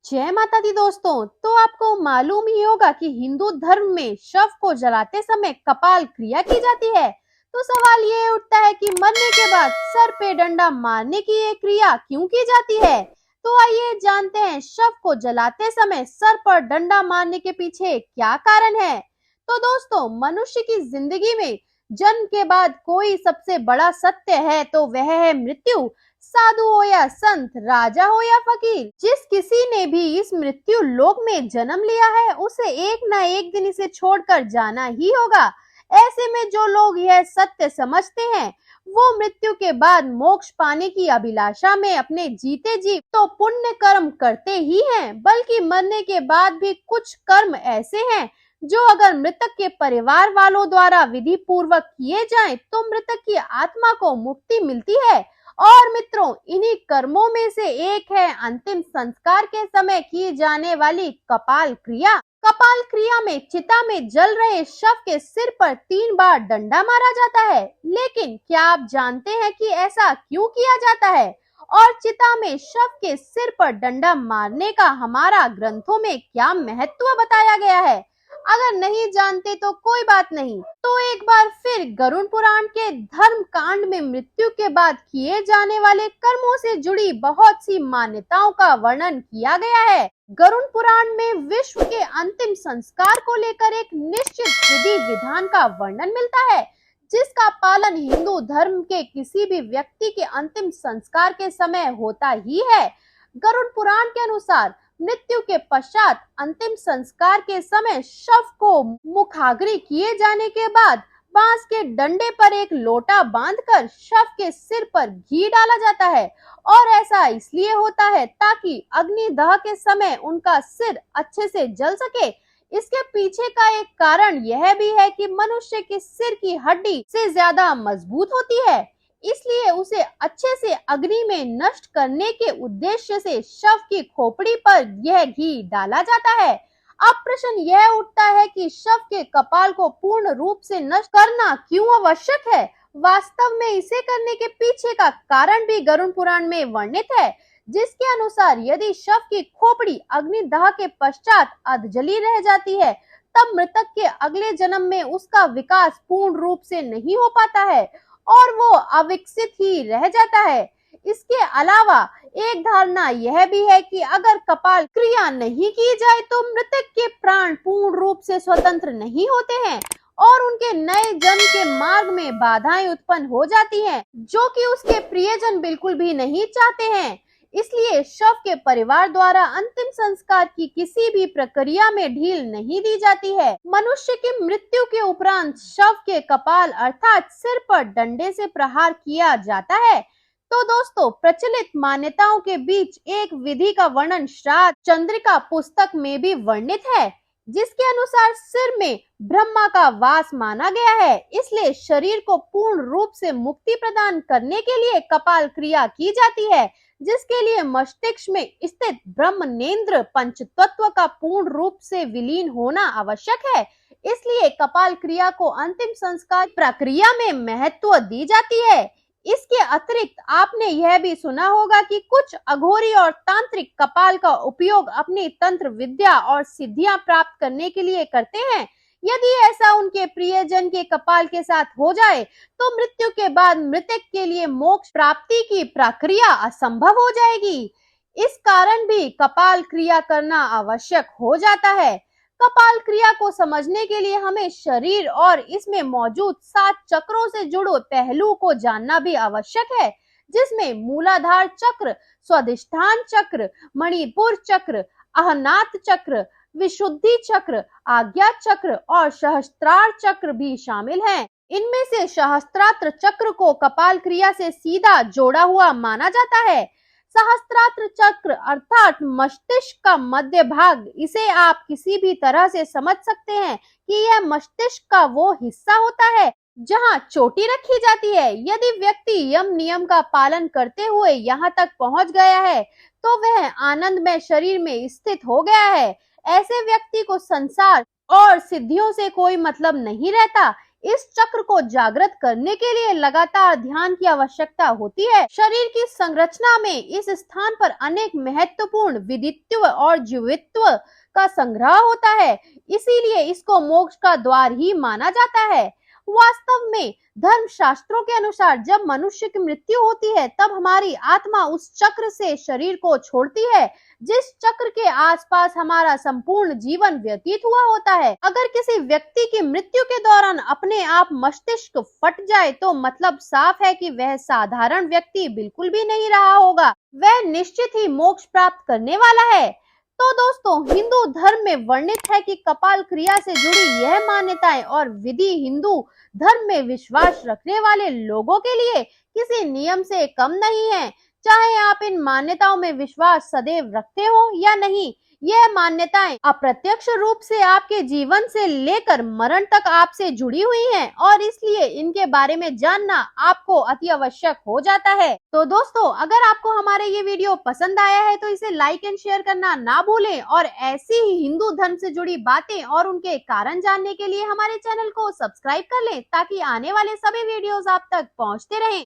जय माता दी दोस्तों। तो आपको मालूम ही होगा कि हिंदू धर्म में शव को जलाते समय कपाल क्रिया की जाती है। तो सवाल ये उठता है कि मरने के बाद सर पे डंडा मारने की ये क्रिया क्यों की जाती है। तो आइए जानते हैं शव को जलाते समय सर पर डंडा मारने के पीछे क्या कारण है। तो दोस्तों, मनुष्य की जिंदगी में जन्म के बाद कोई सबसे बड़ा सत्य है तो वह है मृत्यु। साधु हो या संत, राजा हो या फकीर, जिस किसी ने भी इस मृत्यु लोक में जन्म लिया है उसे एक ना एक दिन इसे छोड़कर जाना ही होगा। ऐसे में जो लोग यह सत्य समझते हैं वो मृत्यु के बाद मोक्ष पाने की अभिलाषा में अपने जीते जी तो पुण्य कर्म करते ही हैं, बल्कि मरने के बाद भी कुछ कर्म ऐसे हैं जो अगर मृतक के परिवार वालों द्वारा विधि पूर्वक किए जाएं तो मृतक की आत्मा को मुक्ति मिलती है। और मित्रों, इन्हीं कर्मों में से एक है अंतिम संस्कार के समय की जाने वाली कपाल क्रिया। कपाल क्रिया में चिता में जल रहे शव के सिर पर 3 बार डंडा मारा जाता है। लेकिन क्या आप जानते हैं कि ऐसा क्यों किया जाता है और चिता में शव के सिर पर डंडा मारने का हमारा ग्रंथों में क्या महत्व बताया गया है। अगर नहीं जानते तो कोई बात नहीं, तो एक बार फिर गरुड़ पुराण के धर्म कांड में मृत्यु के बाद किए जाने वाले कर्मों से जुड़ी बहुत सी मान्यताओं का वर्णन किया गया है। गरुड़ पुराण में विश्व के अंतिम संस्कार को लेकर एक निश्चित विधि विधान का वर्णन मिलता है, जिसका पालन हिंदू धर्म के किसी भी व्यक्ति के अंतिम संस्कार के समय होता ही है। गरुड़ पुराण के अनुसार मृत्यु के पश्चात अंतिम संस्कार के समय शव को मुखाग्नि किए जाने के बाद बांस के डंडे पर एक लोटा बांधकर शव के सिर पर घी डाला जाता है। और ऐसा इसलिए होता है ताकि अग्निदाह के समय उनका सिर अच्छे से जल सके। इसके पीछे का एक कारण यह भी है कि मनुष्य के सिर की हड्डी से ज्यादा मजबूत होती है, इसलिए उसे अच्छे से अग्नि में नष्ट करने के उद्देश्य से शव की खोपड़ी पर यह घी डाला जाता है। अब प्रश्न यह उठता है कि शव के कपाल को पूर्ण रूप से नष्ट करना क्यों आवश्यक है। वास्तव में इसे करने के पीछे का कारण भी गरुड़ पुराण में वर्णित है, जिसके अनुसार यदि शव की खोपड़ी अग्निदाह के पश्चात अधजली रह जाती है तब मृतक के अगले जन्म में उसका विकास पूर्ण रूप से नहीं हो पाता है और वो अविकसित ही रह जाता है। इसके अलावा एक धारणा यह भी है कि अगर कपाल क्रिया नहीं की जाए तो मृतक के प्राण पूर्ण रूप से स्वतंत्र नहीं होते हैं और उनके नए जन्म के मार्ग में बाधाएं उत्पन्न हो जाती हैं, जो कि उसके प्रियजन बिल्कुल भी नहीं चाहते हैं। इसलिए शव के परिवार द्वारा अंतिम संस्कार की किसी भी प्रक्रिया में ढील नहीं दी जाती है। मनुष्य की मृत्यु के उपरांत शव के कपाल अर्थात सिर पर डंडे से प्रहार किया जाता है। तो दोस्तों, प्रचलित मान्यताओं के बीच एक विधि का वर्णन श्राद्ध चंद्रिका पुस्तक में भी वर्णित है, जिसके अनुसार सिर में ब्रह्मा का वास माना गया है, इसलिए शरीर को पूर्ण रूप से मुक्ति प्रदान करने के लिए कपाल क्रिया की जाती है, जिसके लिए मस्तिष्क में स्थित ब्रह्मनेंद्र पंचतत्व का पूर्ण रूप से विलीन होना आवश्यक है। इसलिए कपाल क्रिया को अंतिम संस्कार प्रक्रिया में महत्व दी जाती है। इसके अतिरिक्त आपने यह भी सुना होगा कि कुछ अघोरी और तांत्रिक कपाल का उपयोग अपनी तंत्र विद्या और सिद्धियां प्राप्त करने के लिए करते हैं। यदि ऐसा उनके प्रियजन के कपाल के साथ हो जाए तो मृत्यु के बाद मृतक के लिए मोक्ष प्राप्ति की प्रक्रिया असंभव हो जाएगी। इस कारण भी कपाल क्रिया करना आवश्यक हो जाता है। कपाल क्रिया को समझने के लिए हमें शरीर और इसमें मौजूद 7 चक्रों से जुड़े पहलू को जानना भी आवश्यक है, जिसमें मूलाधार चक्र, स्वादिष्ठान चक्र, मणिपुर चक्र, अहनात चक्र, विशुद्धि चक्र, आज्ञा चक्र और सहस्त्रार चक्र भी शामिल हैं। इनमें से सहस्त्रात्र चक्र को कपाल क्रिया से सीधा जोड़ा हुआ माना जाता है। सहस्त्रात्र चक्र अर्थात मस्तिष्क का मध्य भाग, इसे आप किसी भी तरह से समझ सकते हैं कि यह मस्तिष्क का वो हिस्सा होता है जहां चोटी रखी जाती है। यदि व्यक्ति यम नियम का पालन करते हुए यहाँ तक पहुंच गया है तो वह आनंदमय शरीर में स्थित हो गया है। ऐसे व्यक्ति को संसार और सिद्धियों से कोई मतलब नहीं रहता। इस चक्र को जागृत करने के लिए लगातार ध्यान की आवश्यकता होती है। शरीर की संरचना में इस स्थान पर अनेक महत्वपूर्ण विदित्व और जीवित्व का संग्रह होता है, इसीलिए इसको मोक्ष का द्वार ही माना जाता है। वास्तव में धर्म शास्त्रों के अनुसार जब मनुष्य की मृत्यु होती है तब हमारी आत्मा उस चक्र से शरीर को छोड़ती है, जिस चक्र के आसपास हमारा संपूर्ण जीवन व्यतीत हुआ होता है। अगर किसी व्यक्ति की मृत्यु के दौरान अपने आप मस्तिष्क फट जाए तो मतलब साफ है कि वह साधारण व्यक्ति बिल्कुल भी नहीं रहा होगा, वह निश्चित ही मोक्ष प्राप्त करने वाला है। तो दोस्तों, हिंदू धर्म में वर्णित है कि कपाल क्रिया से जुड़ी यह मान्यताएं और विधि हिंदू धर्म में विश्वास रखने वाले लोगों के लिए किसी नियम से कम नहीं है। चाहे आप इन मान्यताओं में विश्वास सदैव रखते हो या नहीं, यह मान्यताएं अप्रत्यक्ष रूप से आपके जीवन से लेकर मरण तक आपसे जुड़ी हुई हैं और इसलिए इनके बारे में जानना आपको अति आवश्यक हो जाता है। तो दोस्तों, अगर आपको हमारे ये वीडियो पसंद आया है तो इसे लाइक एंड शेयर करना ना भूलें और ऐसी ही हिंदू धर्म से जुड़ी बातें और उनके कारण जानने के लिए हमारे चैनल को सब्सक्राइब कर लें ताकि आने वाले सभी वीडियोस आप तक पहुंचते रहें।